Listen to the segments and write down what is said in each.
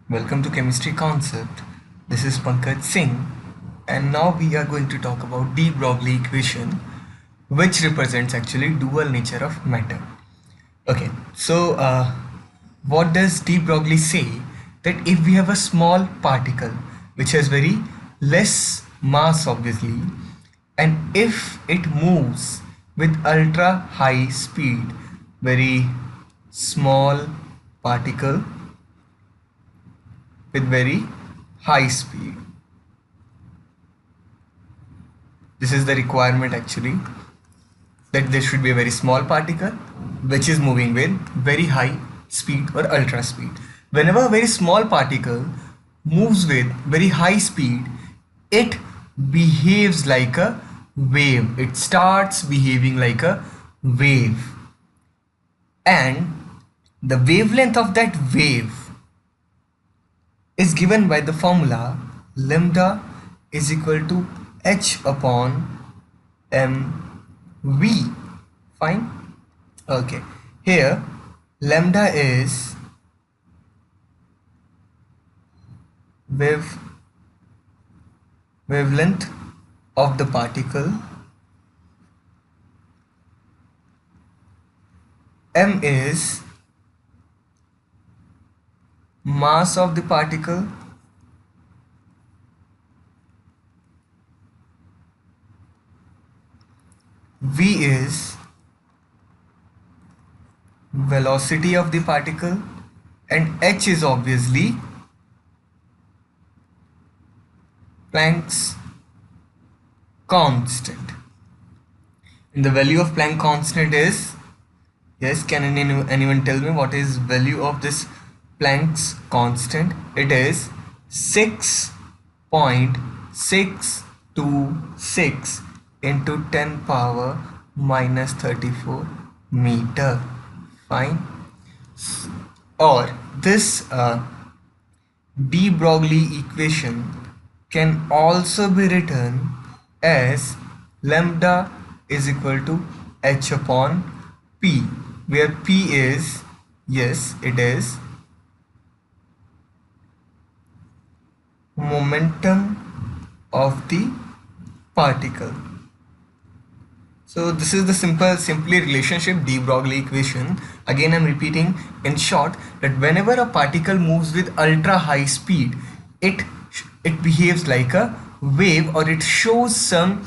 Welcome to Chemistry Concept. This is Pankaj Singh, and now we are going to talk about deBroglie equation, which represents actually dual nature of matter. Okay, what does deBroglie say? That if we have a small particle which has very less mass, obviously, and if it moves with ultra high speed, very small particle with very high speed. This is the requirement actually, that there should be a very small particle which is moving with very high speed or ultra speed. Whenever a very small particle moves with very high speed, it behaves like a wave. It starts behaving like a wave, and the wavelength of that wave is given by the formula lambda is equal to h upon mv. Fine. Okay, here lambda is wavelength of the particle, m is mass of the particle, v is velocity of the particle, and h is obviously Planck's constant. And the value of Planck constant is, yes, can anyone tell me what is value of this Planck's constant? It is 6.626 into 10 power minus 34 meter. Fine. Or this deBroglie equation can also be written as lambda is equal to h upon p, where p is, yes, it is momentum of the particle. So this is the simply relationship deBroglie equation. Again, I'm repeating in short that whenever a particle moves with ultra high speed, it behaves like a wave, or it shows some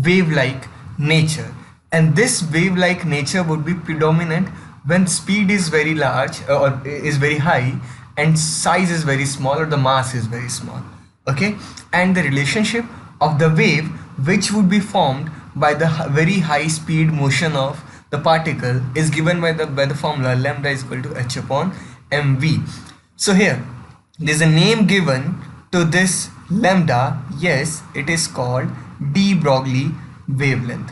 wave-like nature. And this wave-like nature would be predominant when speed is very large or is very high, and size is very small, or the mass is very small. Okay, and the relationship of the wave which would be formed by the very high speed motion of the particle is given by the formula lambda is equal to h upon mv. So here there is a name given to this lambda. Yes, it is called deBroglie wavelength.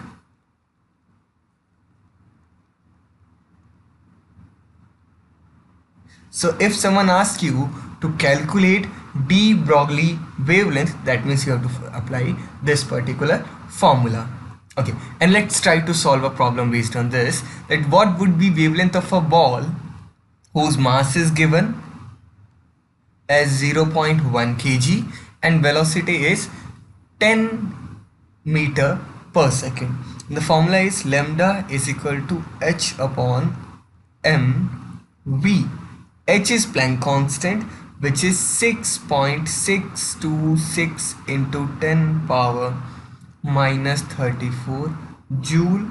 So if someone asks you to calculate deBroglie wavelength, that means you have to apply this particular formula. Okay, and let's try to solve a problem based on this. That what would be wavelength of a ball whose mass is given as 0.1 kg and velocity is 10 meter per second. The formula is lambda is equal to h upon mv. H is Planck constant, which is 6.626 into 10 power minus 34 joule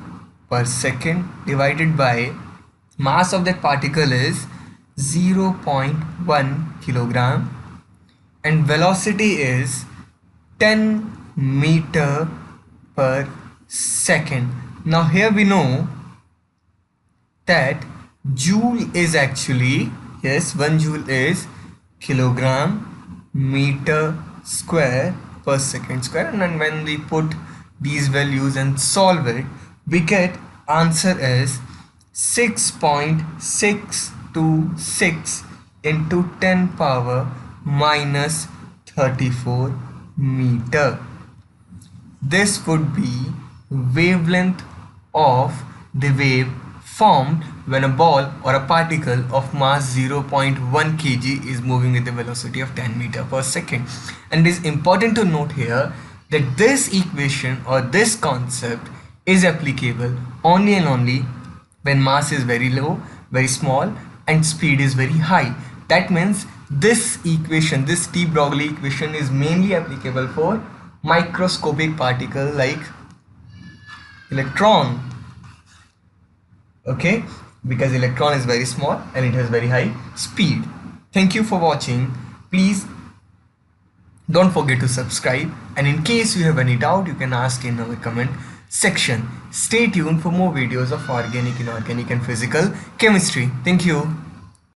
per second, divided by mass of that particle is 0.1 kilogram and velocity is 10 meter per second. Now here we know that joule is actually, yes, 1 joule is kilogram meter square per second square, and when we put these values and solve it, we get answer is 6.626 into 10 power minus 34 meter. This would be wavelength of the wave formed when a ball or a particle of mass 0.1 kg is moving with a velocity of 10 meter per second. And it is important to note here that this equation or this concept is applicable only and only when mass is very low, very small, and speed is very high. That means this equation, this deBroglie equation, is mainly applicable for microscopic particle like electron. Okay, because electron is very small and it has very high speed. Thank you for watching. Please don't forget to subscribe, and in case you have any doubt, you can ask in our comment section. Stay tuned for more videos of organic, inorganic and physical chemistry. Thank you.